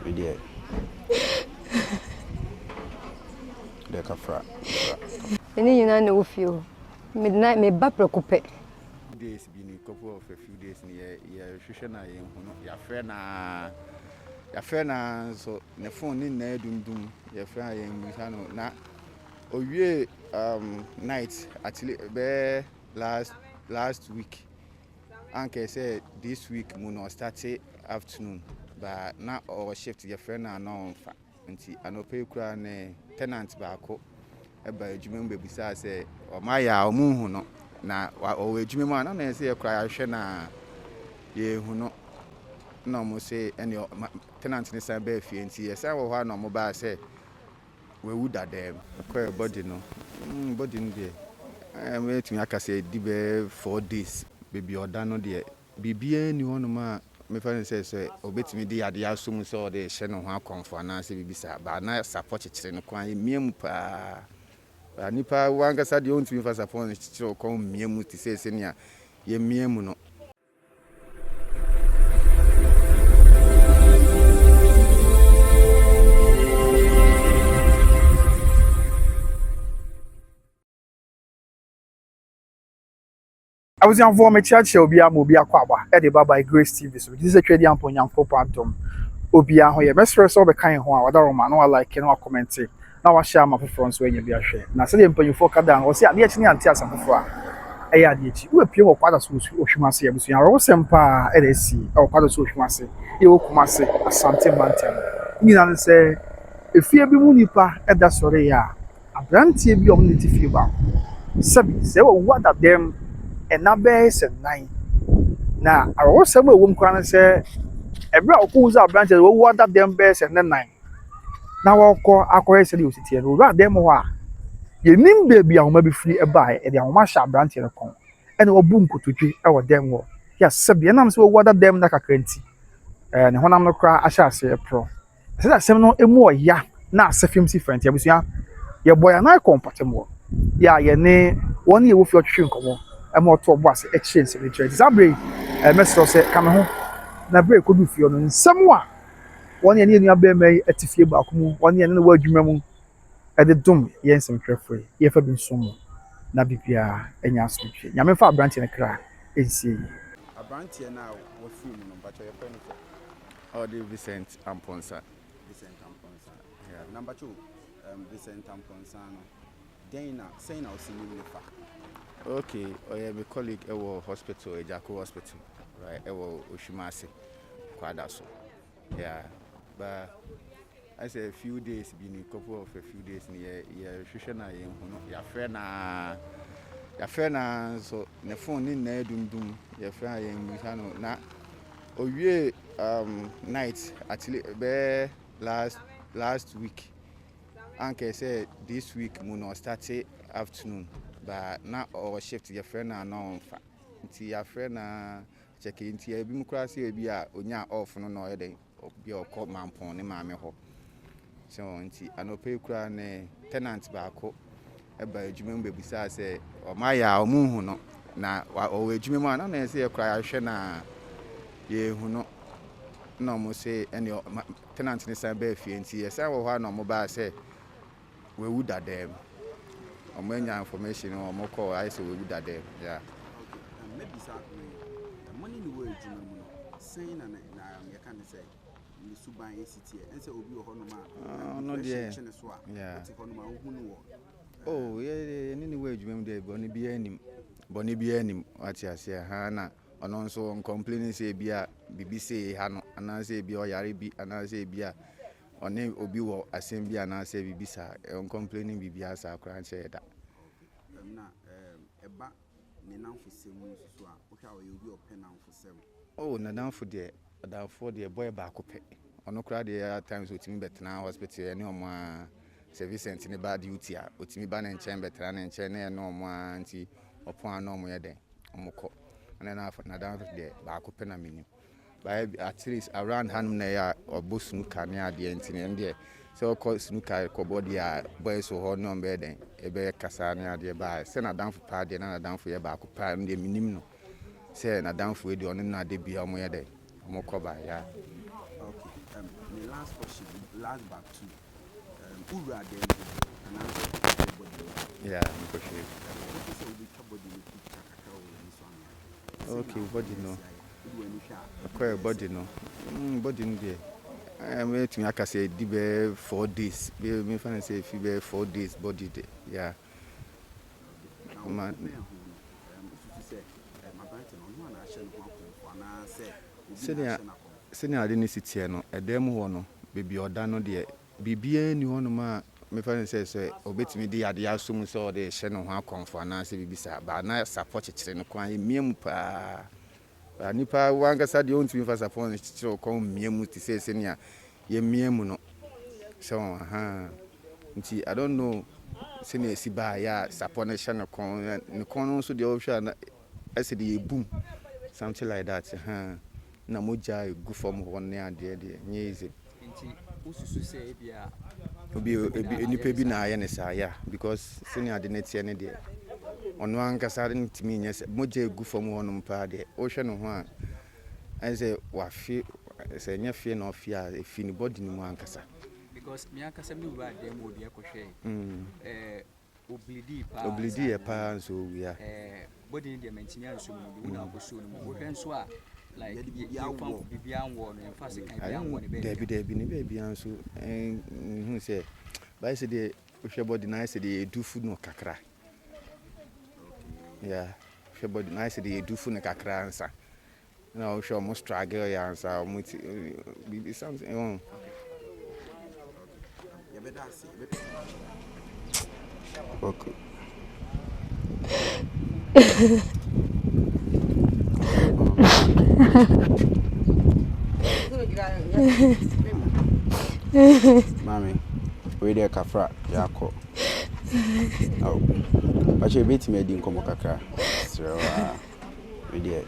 Idiot. The kafra. Any you know feel. Midnight me ba preocupe. Days been a couple of a few days near Shushana, your friend, so the phone in there dum, your friend in na Oye night actually be last week. Uncle said this week moon start afternoon, but now our shift your friend are no nti anope kura ne tenant baako eba adwuma mbe bisa say o maya o mu hu no na o adwuma mu ana na say kura ahwe na ye hu no na mo say ene tenant ne san ba fie nti ye san wo ho na mo ba say we would dem kwa body no body no dey we tumi aka say di be 4 days baby oda no dey bibia ni hono ma me fa say obetimi di ade asum so de hye no ho akonfo na say bibisa ba na support kire no kwan miemu pa nipa wanga sa de ontimi fa support kire ko miemu ti say senia ye miemu no. I was informed a church Obia Mobia Kwaba, Ediba by Grace TV. So this is a trading upon young Popantum. Obia, who your best friends all the kind of one, other man, no like no comment. Now I share my preference when you be a share. Now, say, you focus down or say, I'm actually anti some before. I had it. You appear or part of Oshimasi, and I was sempa LSC or part of Oshimasi. You will come and say, a something mountain. You know, say, if you be Munipa at that sorry, a brand TV omnity fever. Sabi, say, what at them. And na base and 9. Now, I was somewhere womb cran say, a brown who's our branches will water them base and then 9. Now I'll call our curiosity and we'll wrap them away. You mean baby, I'll maybe free a buy at the Almasha branch in a con. And we'll boom to tree our damn war. Yes, Sabianams will water them like a cranty. And when I'm not cry, I shall say a pro. I said, I'm a more ya, now, Sefim friend, your boy and I compatible. Yeah, your name, 1 year with your children. I'm more to boss exchange signature. Zabri, a messenger said, come home. Na break could be for you. Someone 1 year near Beme at Tifia Bakumu, 1 year in the word you remember at the doom, yes, and carefree. You ever been so na bipia enya switch. Nyame fa branch in a cry. It's A branch here now was full no but your friend or the Vincent Amponsa. Vincent Amponsa. Yeah, number 2 Vincent Amponsa. Dana saying I'll see you later. Okay, I have a colleague at our hospital, a Jaco hospital, right? At Oshimasi, Kwadaso. Yeah, but I say a few days, been a couple of a few days near Shushana, your friend, so the phone in there, dum, your friend, and na Oye night actually be last week. Uncle said this week moon start afternoon. But now our shift your friend are no nti your friend check nti e bi mu kra se e bi a onya off no no yede bi o call mampon ne maame ho so nti anope kra ne tenant baako e ba adwuma mbe bisa se o maya o mu hu no na o adwuma mu ana na se e kra ya hwe na ye hu no na mo se ene tenant ne san ba fie nti ye san wo ho na mo ba se we would at them. Omenya information on more call I say we would that there. Yeah. Maybe the money in the world, saying and you can say in the Suban ACT and say, Obi or Honoma. No, dear. Yeah. Oh, yeah, anyway, you remember Bonnie be any, what you say, Hannah, and also on complaining say, Bia, BBC, Hano, and I say, Bia, Yaribi, and I say, Bia. On name Obiwo assembly and I say Bibisa on complaining Bibiasa crying say that. Oh, na down for the boy back up. On no crowd there are times with me better now hospital and no more service and in a bad duty. With me ban and chamber and chain no more anti upon no more day. And then after na down there back up and a minute. By at least around Hanmea or Busnuka near the end there. So, called Snuka, Cobodia, boys who hold no bedding, a bear Cassania, dear by, send a down for party and a down for your back, and the minimum. Send a down for you on another day be on my day. Mokoba, yeah. Okay, last question, last but two. Who are them? Yeah, negotiate. Okay, body no. Acquire body no. Body no there. I am waiting. I can say be 4 days. Me find say if be 4 days body there. Yeah. Man. Senior didn't sit here no. A demo one baby or dano there. Bibi ni one ma. Me find say obetimi dey ade asum so dey hye no ho akonfo na se bibisa ba na support chire no kwan miemu pa nipa wangasa dey ontumi fa support chire kon miemu ti se ne ye miemu no so nti I don't know se ne si ba ya support na hye no kon no so dey ohwa na ase dey boom something like that na moja gu form ho ne ade dey nye easy nti ususu se bia obi nipa bi na aye ne sa ya because senior de netie ne de ono ankasa de ntimi nye se moja egu fam ho no mpa de o hwe no ho a I say wa fi se nya fi na ofi a efi ni body ni mu ankasa because me ankasa me ba dem obi akohwe oblidi e pa so wia body ni de mentimi anso mu de una aboso no wo hwe nso a like you bibia nwo no emfa se kan bia nwo ne be debi ni be bia nso hu se ba se de hwe body na se de do food no kakra yeah hwe body na se de do food no kakra ansa na o hwe mo struggle ya ansa mo bibi something you better see okay Mami, we dey kafra yako. Oh. But you beat me din komo kakra. So we dey.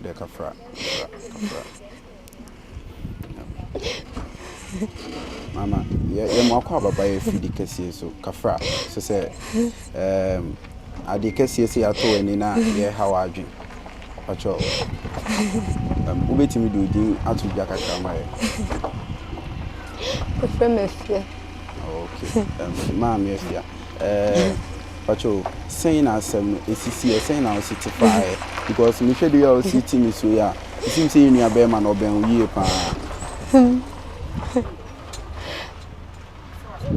The kafra. Mama, ye mo akwa baba ye fidi kese so kafra. So say ade kese se ato ani na ye hawadwen. Pacho. Ubetimi do din atu bia kakra ma ye. Efemefia. Okay. Mama efia. Pacho, saying asem esisi saying na certify because me hwe do ya city mi so ya. It seems say you be man oben yie pa.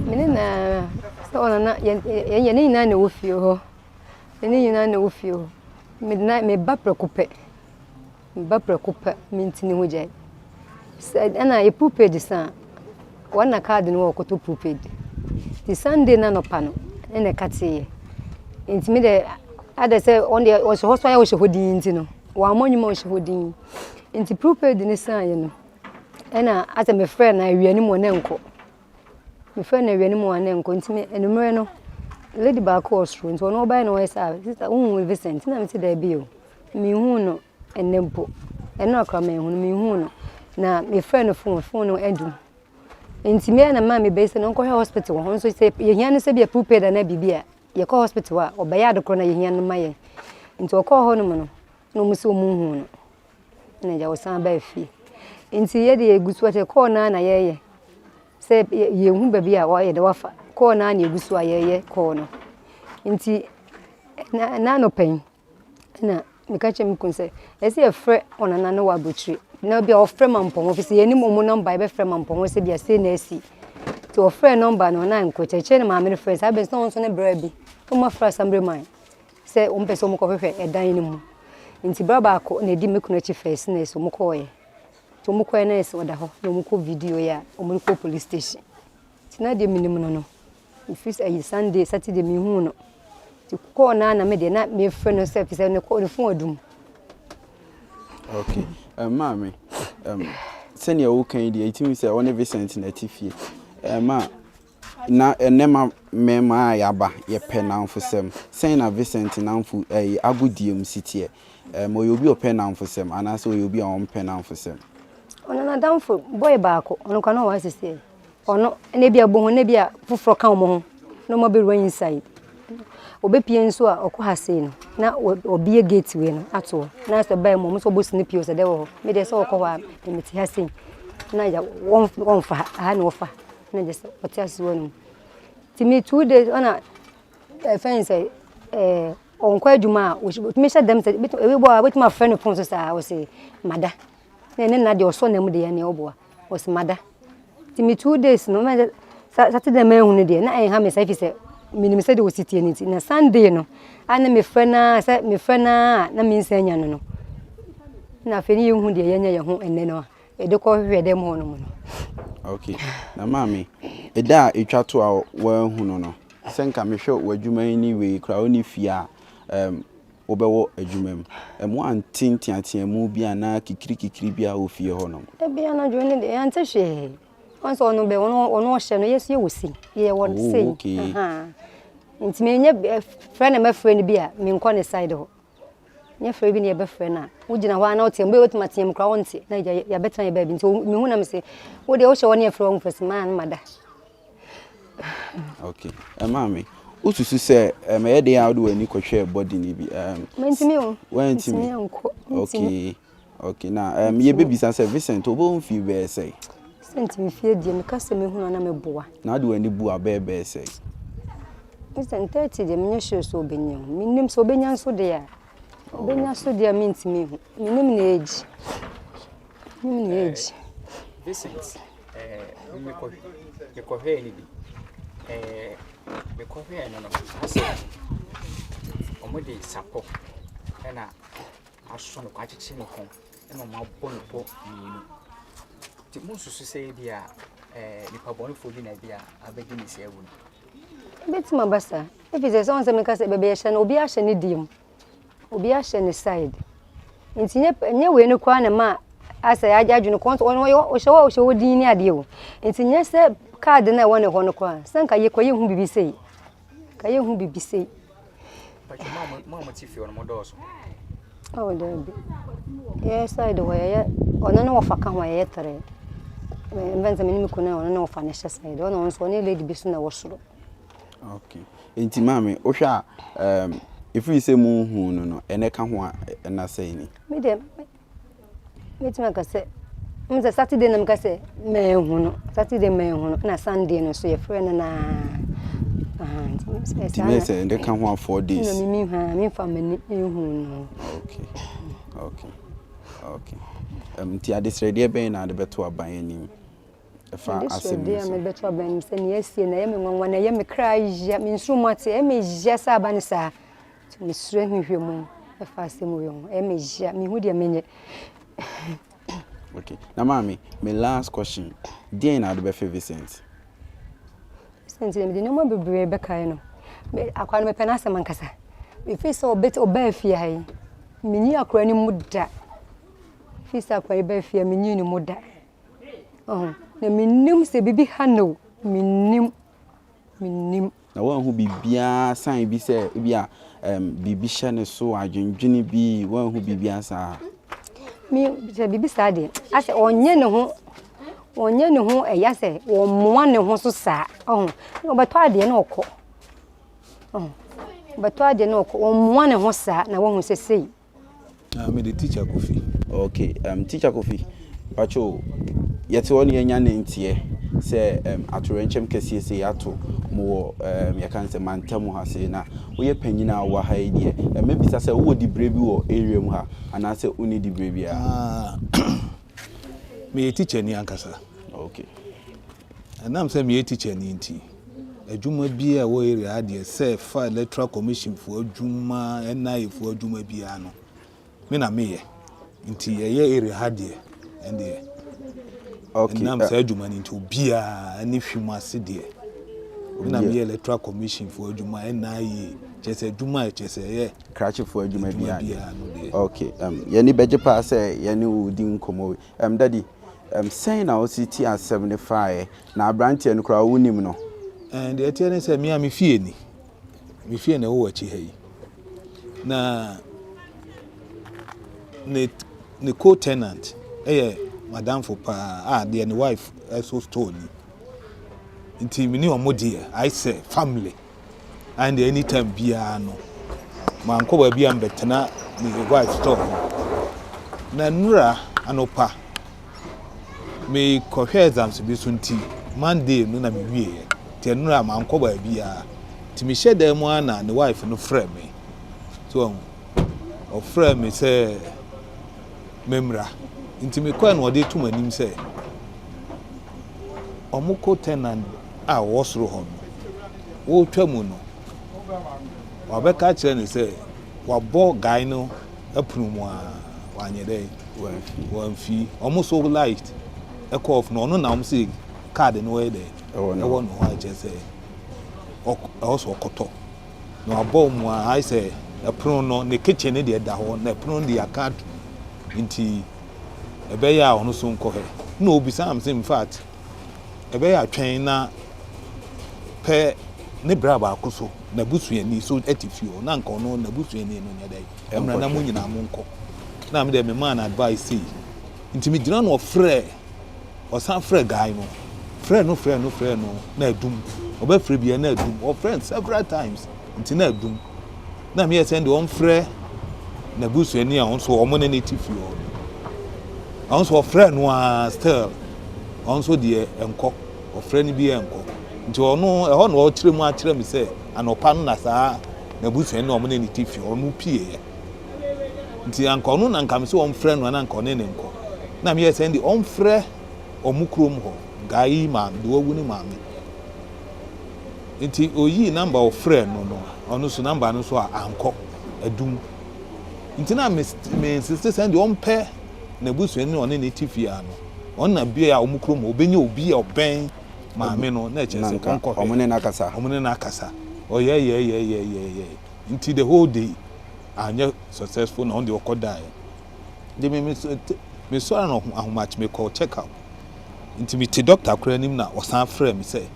Menina so ona na ye nyina na wo fie ho. Ye nyina na wo fie ho. Midnight me ba preocupe. Me ba preocupe mintini ho jai. Said ana e prepaid sa. Wana card no ko to prepaid. The Sunday na no pa no ene kate. Intimi de ada say on the o so ya wo shehodin nti no. Wa amonyuma wo shehodin. Inti prepaid ni sa ye no. Ena ata me friend na awiani mo na enko. Me friend na awiani mo na enko ntimi enumere no. Lady back was true nti ono obai no we say sister Vincent na me ti da bi o. Me hu no enempo. Eno akra me hu no me hu no. Na me friend no phone no edum. Nti me na ma me be say no ko hospital ho so say ye hian se bia prepaid na bibia ye ko hospital a obaya adokro na ye hian no maye. Nti o ko ho no mo no musi o mu hu no. Na ja wo san ba fi. Nti ye de egusu ate ko na ye se ye hu ba bia wo ye de wafa ko na egusu ayeye ko no. Nti na no pen na me ka chem kun se e se e frɛ onana no wa botire na bia o frɛ mampon ofisi ye ni mo number e be frɛ mampon se bia se na asi to o frɛ number no na nko cheche na ma me frɛ sa be so ne bra bi to ma frɛ assembly man se o mpese mo ko hwehwe edan ni mu nti bra ba ko na di me kuna chi face na so mo ko ye to mo ko na ese oda ho na mo ko video ya o mo ko police station ti na de minimum no ifis ayi Sunday Saturday me hu no ti ko na me de na me frɛ no self se ne ko ne fun adum. Okay. Mami, send your okay the 18 say one Vincent na tifie. Ma na enema mema yaba ye pen now for sem. Send na Vincent now for agudiem city. Mo you be open now for sem and also you be on pen now for sem. Ono na down for boy back ono kan wa sisi. Ono ne bia bo ho ne bia fufuro kan mo ho. No mo be run inside. obepie nso a okọ hase no na obie gate we no ato na so ba mo so bosi ne pio se de wo me de so okọ wa me ti hase na ya won fa ha na ofa na je se oti ase wonu ti me 2 days ona fence onkwa adwuma a me sha dem se we bo a wetin ma friend phone so sa wo se mada na de oso na mu de ya ne obo wo se mada ti me 2 days no me Saturday me hu ne de na en ha me say fi se minim say de wo sitie ni na Sunday no ana me friend na me nsanya no na fe ni hu de ya nya ye ho enne no e de ko hwe dem ho no no okay na mami eda etwa to a wa hu no senka me hwe wadwuma ni we kra oni fia obewo adwuma mu antintiatiamu bia na kikiri bia ofie ho no e bia na dwo ne de ante hwe once ono be ono hye no yesu ye wosi ye won say aha nti me nye friend ma friend bia me nko ne side ho nye friend bi ne be friend na wo gina ho ana o tem be wetima tem kra wonte na ya betan ye ba bi nti me hu na me say wo de wo hye won ye friend won first man mada okay mami ususu se me ye de ya do ani kohwe body ni bi mentimi o wentimi okay na ye bebisa se Vincent obo mfi be say sentimi fie die me kase me hu na me boa na de wani bua be say Vincent 30 de me nyehwe so obenya minnim so obenya so de ya obenya so de mentimi hu minnim na age Vincent me ko hwe ni bi me ko hwe no ase omode sapo na aso no kwachichi no ho na ma bo no po ni ti mususu sei bia nipa bonfo bi na bia abegi ni se ewu betima basa efize so onse me kase bebe hye na obi ahye ne dim obi ahye ne side nti nye we ne kwa na ma asa ya jaju no konto o hye wo din ni ade wo nti nye se card na wone ho no kwa sanka ye kwa ye hu bibi sei ka ye hu bibi sei pa mama ti fi on mo do so oh debi ye side wo ye ona no wofaka ho ye tere mbenza menimi kuna ona no wofa ne hye side ona onso ne lady bi so na wo soro okay enti mami o hwa if we say mu hu no ene ka ho na say ni me dem metima ka se mze Saturday na mkase me hu no Saturday me hu no na Sunday no so ye friend na ti say ende ka ho 4 days no mimi ha me fa mani hu no okay ti adesrede be na de beto aban anim fa asemi me beto aban se ne yasie na ye me nwanwa na ye me kra ya me nsumo ate e me ya sa aban sa ti me sure hwehwe mu e fa asemu yo e me ya me hu de menye okay na mami my last question dey na do be Vincent me de no mo bebre be kai no akwa no me pena asem nkasa me fi so bit oba afia hai minyi akwa ni muda fi sa akwa ba afia minyi ni muda na minnim se bibi hano minnim na wan hu bibia san bi se bia bibi hye ne so adwendwene bi wan hu bibia sa mi se bibi sa de ase onye ne ho eya se wo moa ne ho so sa no beto ade na okọ beto ade na okọ wo moa ne ho sa na wo hu se sei me the teacher Kofi okay teacher Kofi pacho yete woni enya ne ntie se atorenchem kese se yato mo ya kan se mantam ha se na wo ye panyina wa ha ide mebisa se wo di brebi wo area mu ha ana se uni di brebi a me teacher ni ankasa okay anam se me teacher ni nti adwuma bi a wo area ade se fa electoral commission for adwuma NI for adwuma bi ano me na me ye nti ye area ade ende okay nam say adwuma ni nti obia ani hwemu ase de na me electoral commission for adwuma NI chese adwuma chese ye krachi for adwuma bia okay ye ni beje pa say ye ni odi nkomo daddy say na o city at 75 na branch en kra wonim no and the tell say me fie na wo wachi hai na ne co-tenant madam for pa the wife so stone nti me ni omo die I say family and anytime bia no man ko ba bia mbetena ni wife store na nura anopa me kohwe exams bi so nti Monday no na me wie te nura man ko ba bia ti me hyeda mu ana ne wife no frɛ me so o frɛ me sɛ memra nti me kwa na ode tum anim sɛ omukọ tenant a wosoro ho wo twamu no wabeka kire ne sɛ wabɔ guy no apunu mu a wanye dɛ wanfi omuso light echo off no no na om say card no we dɛ ɛwɔ no ha je sɛ also okoto no wabɔ mu a I say apunu no ne kitchen ne de da ho na apunu de account nti ebe ya ono so nkɔ he na obisa am say in fact ebe ya twɛn na pɛ ne bra ba akoso na busuani so etifio na nka ono na busuani no nya dai emra na mo nyina mo nkɔ na me de me man advice say nti me gyina no frɛ o san frɛ guy no frɛ no na adum oba frɛ bia na adum o friend several times nti na adum na me send on frɛ na busuani a on so o mo na etifio on so frɛ no a still on so de enko o frɛ ni bi enko nti ono ɛhɔ no ɔkyerɛ mu akyerɛ me sɛ anopa no na saa na busuani no ɔmo na ne tifi ɔno pie nti anka ɔno na nka me sɛ ɔmfrɛ no na nka ɔne ne nkɔ na me yɛ sɛ ndi ɔmfrɛ ɔmo kurom hɔ gai ma de wawu ne ma me nti oyi number ɔfrɛ no no ɔno so number no so a ankɔ adum nti na me insist sɛ ndi ɔmpɛ na busuani no ɔne ne tifi ano ɔna bia a ɔmo kurom obenya obi a ɔbɛn maame no na eche se konko omune na kasa oh yeah until the whole day anya successful na on the okoda de me so na ahomatch me call check up until me doctor kura nim na osan frɛ me say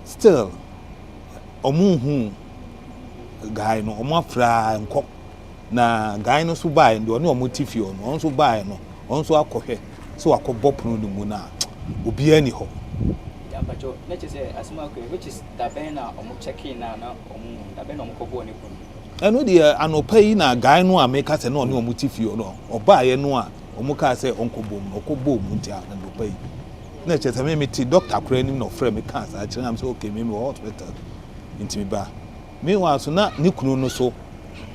still omunhu guy no omafra nkɔ na guy no so buy ndo no omotifio no on so buy no on so akɔhwɛ so akɔbɔ pono no mu na obi ani hɔ But let's say, as which is the banner or checking now, the banner on Kobo. I know the anopai na guy no a make us no no mutifio no or buy no a omuka say uncle boom or kobo muntia and pay. Let's say me doctor craning no frame me cancer. I am so okay, maybe hospital into me bar. Meanwhile, so not Nikunu no so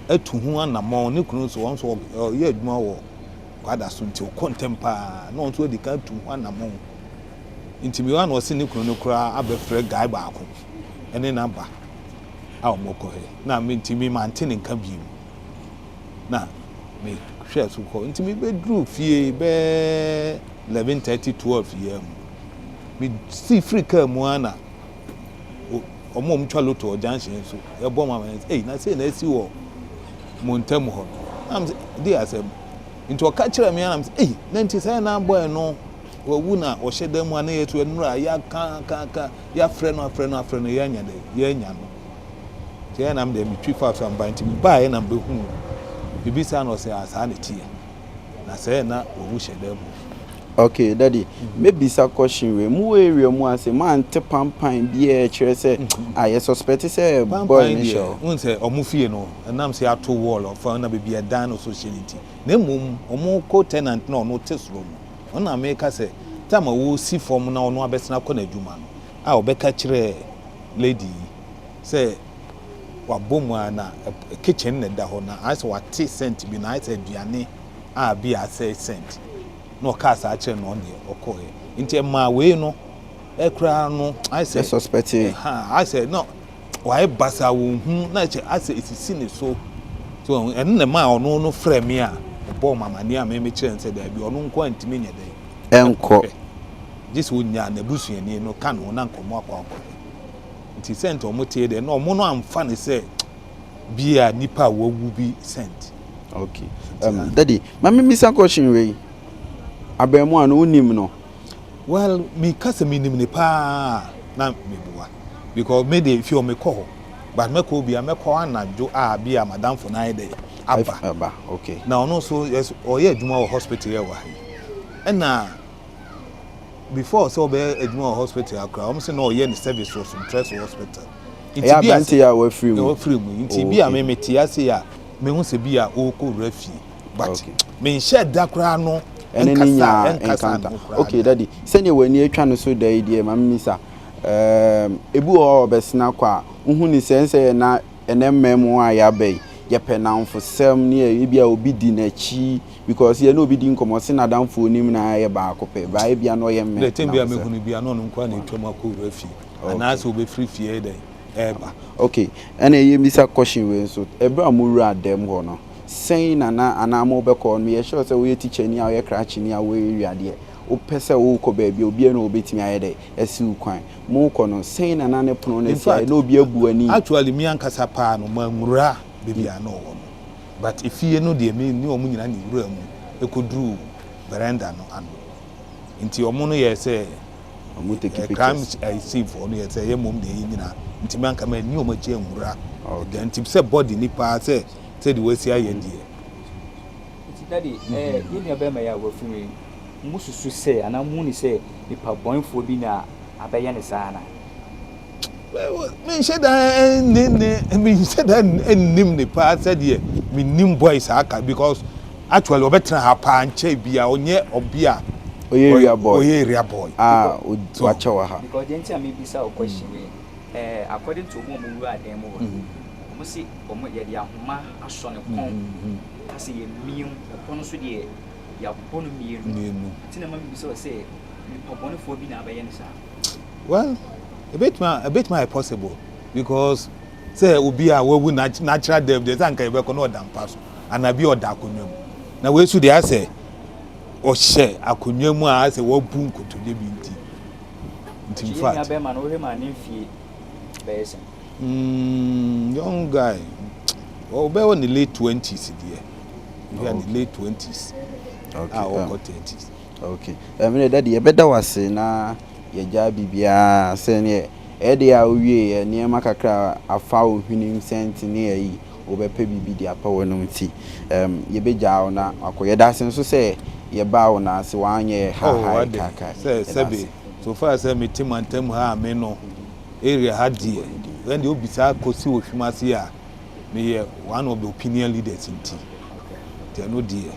a to who and a more Nikunu so on so yet more quite as soon to contempa, no to the count to one among. Inti mi wan wose ne kunu no kura abefre guy baako ene number a omoko he na me inti mi maintain nka bi na me hwe so ko inti mi be dru fie be 11:30 12 am me see free car mu ana omo mtwalo to junction so e bo mama na say na si wo montam ho am dey asem into o ka kire me am say na nti say na boy no wawu na ohye dem ane yetu enura ya ka ya frɛ no ya nya no tie na me twi fa so amba nti ba ye na behu bibi sa no se asa ne tie na se na owu hye dem. Okay, daddy, maybe sa question we mu area mu ase man te pampan bi e kire se aye suspect se boy ni show un se omufie no nam se ato wall of na bibi e dan no sociality na mum omu co tenant no tesro mu ona make say time wo si form na ono abesena kɔ na adwuma no a obeka kire lady say wabomu na kitchen na da hɔ na as what cent bi na say aduane a bi a say cent no cars a kire no ne okoe nti ma we no ekra no I say suspect I say no why basa wo hu na che I say isisi ne so en na ma ono no frɛ me a bo mama ni a me kire nse da bi ono nko antimi nya da enko this wonya na busuani no kan ho na nkomo akwa nti sent o motie de no mo no amfa ne se bia nipa wawu bi sent. Okay, daddy mama misa question we abemu an unim no well me kasa me nim ne pa na me buwa because me dey feel me call but me ko bia me call anajo a bia madam for na dey aba okay now no so yes o ye adwuma wo hospital ya wa na before so be adwuma hospital akra o say no ye ni service was from Trust Hospital ya banti ya we free mu nti bi a me meti ase ya me hu se bi a o ko rafi but me nhyɛ da kra no enkasa okay daddy sɛnea wani atwa no so da idie ma mmisa ebu o obesina kwa uhu ni sense na enemmemu a ya bai ye penamfo sem ne bia obi di na chi because ye no obi di nkomo se na damfo nim na ye ba akopɛ ba e bia no ye me le tem bia me hunu bia no nkwa na etwa makɔ rafi ana so obi free fie dey eba okay ana ye misa question we so ebra mo ra dem ho no sen na ana mo be ko no ye sure say we teacher ni a ye crash ni a we area de o pese wo ko ba bia obi na obetimi aye dey esi ukwan mo ko no sen na ne pono ne sai na obi abu ani actually me ankasa pa no manwura bibia no wo no but if you no de me ni omu nyina ni wura mu ekodru veranda no ano nti omu no ye say omu take pictures I see for no ye say ye mom de nyina nti me anka me ni omu che nwura then nti say body ni pa say the way see aye die nti daddy ye ni aba ma ya wo firi mususu say ana mu ni say nipa bonfo bi na abɛyɛ ne saa na me said me said nim ne pa said ye me nim boys aka because actually obetra ha pa nche bia onye obia area boy so achewa ha because the entire me bisa o question according to mo mu adem wo mo si omo ye dia homa aso ne kon kasi ye miu kon so de ya bonu miu tina ma bisa o say me pobone fo bi na abɛyɛ ne saa well a bit my possible because say obi a we natural death dey thank you be no dam pass and abi oda akonwam na we su dey say o hye akonwam a say wo bu nkotonye bi nti in fact ya be man o he man nfie person young guy o be on the late 20s there we are in the late 20s okay or 30s okay me daddy e beda wase na ye ja bibia se ne e de a owie ne ma kakra afa ohwunim sent ne yi obepe bibi di apa wonum ti ye beja na akoye da sen so se ye ba wo na se wanye ha kaka se so far say me timantem ha me no area ha die when the obisa kosi ohwumase a me ye one of the opinion leaders in ti they no die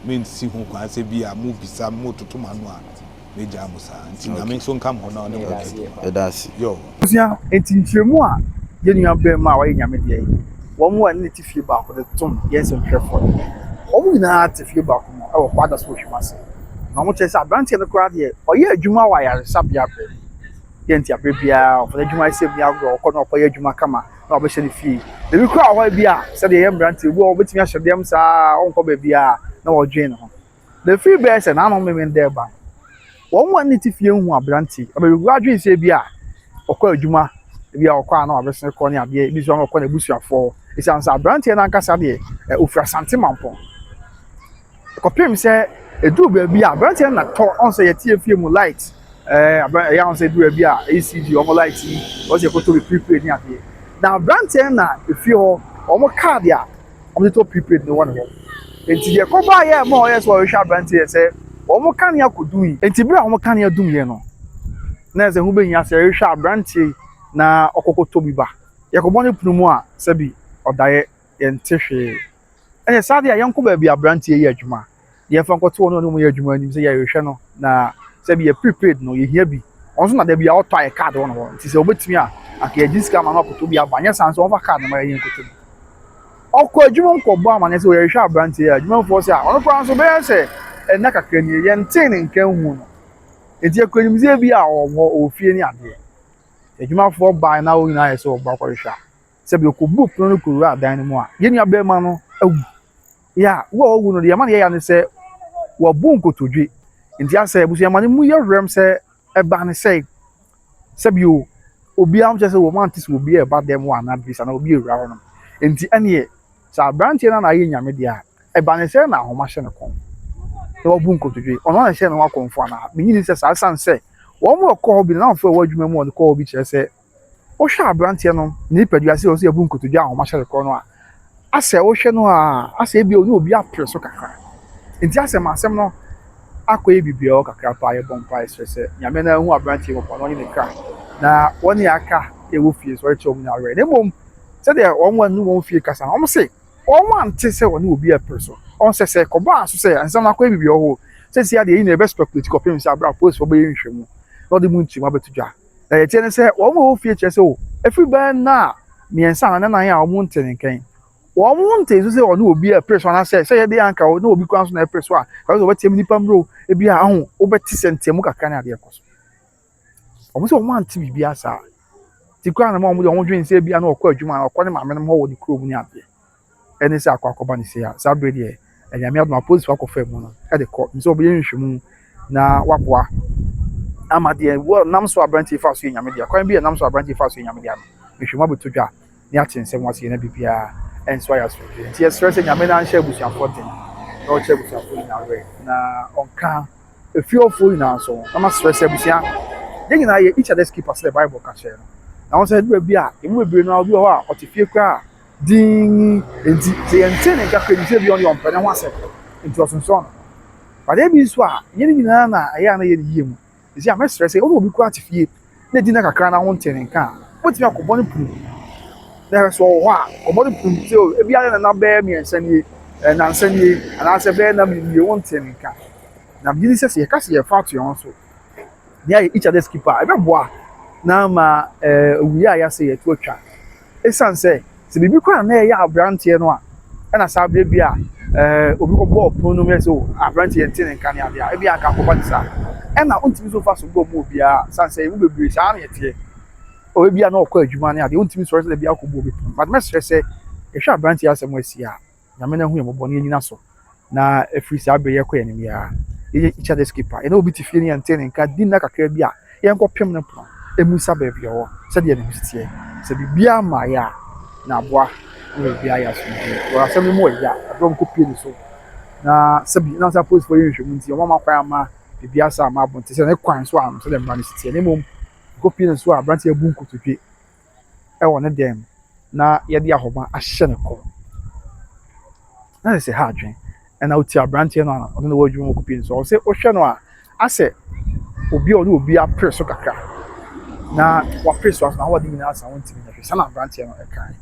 me nsi hu kwa se bi a mu bisa mu totoma no a meja musa nti na me so nkam ho na ne edasi yo usia entinchemu a ye nua be ma wa nyame de yi wo mu an ne tifie ba ko de tom yes nhwefo wo mu na tifie ba ko e wo kwada so hwimase na mo chese abrantie no kra de oye adwuma wa yare sabia be ye ntia bebia ofo adwuma se bia go ko na okoye adwuma kama na obehye ne fie de bi kra wa bia se de ye brantie bu obetimi ahye dem sa onko ba bia na wo dwen no the free bear se na no me there ba won wan niti fie hu abranti abegu adwen se bia okọ adwuma bia okọ na obesen ko ne abia bi so na okọ na busuafo isansa abranti na nkasa de ofra santimampon kopim se edu ba bia abranti na to on se yetie fie mu light ya on se du bia ACD o mo light o se ko to prepaid ni abia na abranti na efie ho o mo card ya o mo to prepaid no one ho enti ye ko ba ye mo yes wo hwa abranti se omo kan ya kodui enti bra omo kan ya dum ye no na ze hu be nya se hwa abranti na okokoto bi ba ye ko bone prumu a sabi odaye ye ntehwe ene sade ya yanko ba bi abranti ye adwuma ye fa nkoto no mo ye adwuma nim se ye hwe no na sabi ye prepaid no ye hia bi onso na da bi a auto ye card won ho nti se obetimi a aka ye diska ma no okoto bi abanye sanso on fa card na ma ye nkoto okọ adwuma nko bo amane se ye hwa abranti ye adwuma fo se a ono kwa so be se na kakra ni ye ntin nkan hu no enti akonimzie bi a ofie ni ade adwuma fo ban na o nyina ye so ba kwahwa se bi okubu pro no kuru adan mu a ye ni abema no awu ya wo owu no de ma ye ya ne se wo bu nkotodwe enti asa ebusu ya mane mu ye rem se eba ne se bi obi am che se wo man tis obi e ba dem wa na bisa na obi ewura ho no enti ene sa branch na ye nyame dia eba ne se na ahoma hye ne kon wo bu nkotodwe ono na hye ne wa konfo na menyini se sa sanse wo mo ko bi na fo wo adwuma mu on ko bi che se o hwa abrantie no ni padua se o se bu nkotodwe ahoma hye ne kon no a ase wo hwe no a ase bi o ni obi apre so kakra enti ase masem no akoye bibia o kakra pa ye bompa se nyame na hu abrantie ko no ni ka na woni aka ɛwɔ fie so ɔrekyerɛ wɔn nyinaa na mmom sɛdeɛ wɔn ne wɔn fie kasa wɔn se wɔn ante sɛ wɔn ne obi apere so wɔn sɛ kɔbɔ aso sɛ nsɛm no akɔ bibi wɔ hɔ sɛsi adeɛ yi na ɛbɛ speculate kɔpem sɛ abira polisi wɔbɛyɛ nhwɛmu na ɔde mu nkyɛn mu abɛto dwa na yɛkyɛ ne sɛ wɔn a wɔwɔ fie kyerɛ sɛ o efiri bɛn na mmiɛnsa na nan a wɔn nte ne nkɛn wɔn nte so sɛ ɔne obi apere so anaasɛ sɛ yɛde anka ɔne obi kwan so na apere so a kawai sɛ ɔbɛtiam nipa mbro ebi a aho ɔbɛte sɛ nteamu kakra ne adeɛ kɔ so wɔn sɛ wɔn ante biribi asa ti kura na wɔn de wɔn dwen sɛ ebi a na ɔkɔ adwuma na ɔkɔ ne maame no hɔ wɔ ne kurom ne adeɛ ɛne sɛ akɔba ne se a saa bere deɛ ɛnyame adoma polisi akɔfa mu no ɛde kɔ nso ɔbɛyɛ nhwɛmu na waboa ama deɛ wɔ nam so aberante fa so yɛ nyame deɛ kwan bi yɛ nam so aberante fa so yɛ nyame deɛ no nhwɛmu abɛto dwa ne ate nsɛm wase yɛ na biribiara ɛnso ayɛ so nti yɛsrɛ sɛ nyame na nhyɛ abusuafoɔ den na ɔkyɛ abusuafoɔ nyinaa werɛ na ɔnka efiefoɔ nyinaa so na masrɛ sɛ abusua yɛn nyinaa yɛ each other's keeper sɛ the bible ka kyerɛ no na wɔn sɛ ɛdura bi a emu bebree no obi wɔ hɔ a ɔte fie koraa ding nti sɛ yɛnte ne nka kredit bi ɔne ɔmpɛ ne ho asɛm nti ɔsonsɔn no bade bi nso a yɛn nyinaa na ɛyɛ a na yɛ ne yie mu esi a mɛsrɛ sɛ ɔno obi koraa te fie na di na kakra na ho nte ne nka a wotumi akɔbɔ ne puru na yɛ so wɔ hɔ a ɔbɔ ne puru sɛ o ebi ayɛ na bɛyɛ mmiɛnsa nie nansa nie anaasɛ bɛyɛ nam nie wɔn nte ne nka na bi sɛ sɛ yɛka sɛ yɛfa ato yɛn so ne ayɛ each other's keeper ɛbɛboa na ma owia a yɛasɛ yɛto atwa ɛsiane sɛ sɛ biribi koraa na ɛyɛ aberanteɛ no a ɛna saa berɛ bi a obi kɔbɔ ɔpono no mu yɛ sɛ o aberanteɛ nte ne nka ne adeɛ a ebi anka akɔba ne saa ɛna wontumi so fa so bɔ mu obiara siane sɛ ɛmu bebree saa na yɛteɛ ɔwɔ bi a na ɔkɔ adwuma ne adeɛ wontumi sɔrɔ sɛ ebi akɔbɔ obi pono but mɛsrɛ sɛ yɛhwɛ aberanteɛ asɛm asi a nyame no ho yɛ mmɔbɔ ne yɛnyina so na ɛfiri saa berɛ yɛkɔ yɛ anim yɛa yɛyɛ each other's keeper yɛna obi te fie ne yɛnte ne nka di nna kakra bi a yɛnkɔpem no pono ɛmu sa baabi ɔwɔ sɛdeɛ ne ho teɛ sɛ biribiara ma yɛ a na aboa na biribiara yɛ asomdwe wɔ asɛm no mu wɔ yɛ a adɔm kɔpie ne so na sɛbi na sɛ polisifoɔ yɛ nhwɛmu nti ɔma ma kwan ama biribiara sa ama abɔnte sɛ ne kwan so a sɛdeɛ mmara no si teɛ ne mmom kɔpie ne so a aberanteɛ abu nkotodwe ɛwɔ ne dɛm na yɛde ahoma ahyɛ ne kɔn na sɛ ha adwen ɛna wotie aberanteɛ no a ɔno na wɔ adwuma wɔ kɔpie ne so ɔsɛ wohwɛ no a asɛ obi a ɔne obi apere so kakra na wapere so na wɔde nyinaa asa wɔn ntumi nyɛ hwɛ sana aberanteɛ no ɛkan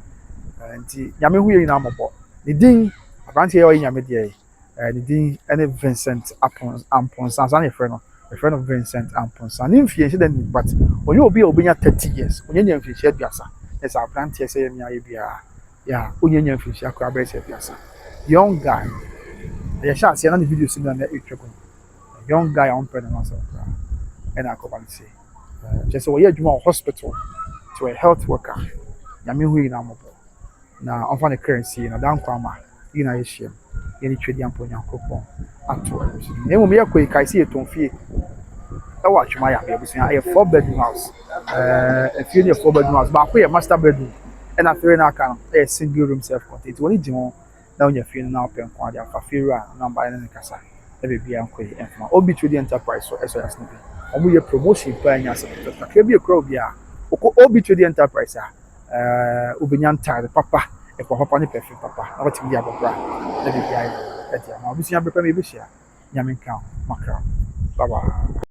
nti nyame ho yɛ nyinaa mmɔbɔ ne din aberanteɛ yɛ ɔyɛ nyame deɛ ne din ɛne Vincent Amponsa saa na yɛfrɛ no Vincent Amponsa ne mfie nhyɛ da nim but ɔnyɛ obi a obɛnya 30 years ɔnyɛ nya mfirihyia 30 na sɛ aberanteɛ sɛ yɛ ayɛ biara yɛ ɔnyɛ nya mfirihyia koraa bɛyɛ sɛ 30 young guy yɛhyɛ aseɛ na ne video si no na ɛtwa gu young guy a ɔmpɛ ne ho asɛm koraa ɛna akɔba no sɛ kyerɛ sɛ wɔyɛ adwuma wɔ hospital nti wɔyɛ health worker nyame ho nyinaa mmɔbɔ na ɔmfa ne kra nsie na dankwa ama nyinaa yɛhyia mu yɛne twɛdi ampa onyankopɔn ato na mmom yɛkɔ yi kae sɛ yɛtɔn fie ɛwɔ atwoma yɛ abusua ɛyɛ 4 bedroom house afie no yɛ 4 bedroom house baako yɛ master bedroom ɛna afei no aka no ɛyɛ single room self contained nti wɔne gye ho na wonya fie no na wopɛ nko ade afa fie a namba ne ne kasa na biribiara nkɔ yi ɛmfama obi twɛdi enterprise so ɛsɔ yɛase no bi ɔmo yɛ promotion pa nya asɛm kakra bi ekura obi a obi twɛdi enterprise a obenya ntade papa ɛkɔ papa ne perfume papa na wɔtumi di abɔbra na biribiara ɛde ama obusua bɛpɛ me bɛhyia nyame nka makra bye bye